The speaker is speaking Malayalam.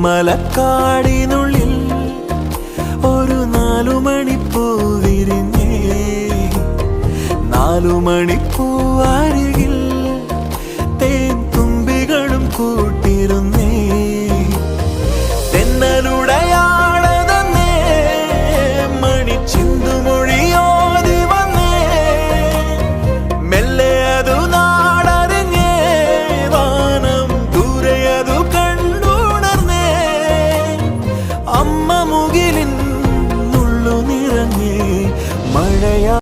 നീലമലക്കാടിനുള്ളിൽ ഒരു 4 മണിപ്പൂ വിരിഞ്ഞേ. 4 മണിപ്പൂ അരികിൽ തേൻ തുമ്പികളും കൂട്ടിരുന്നു.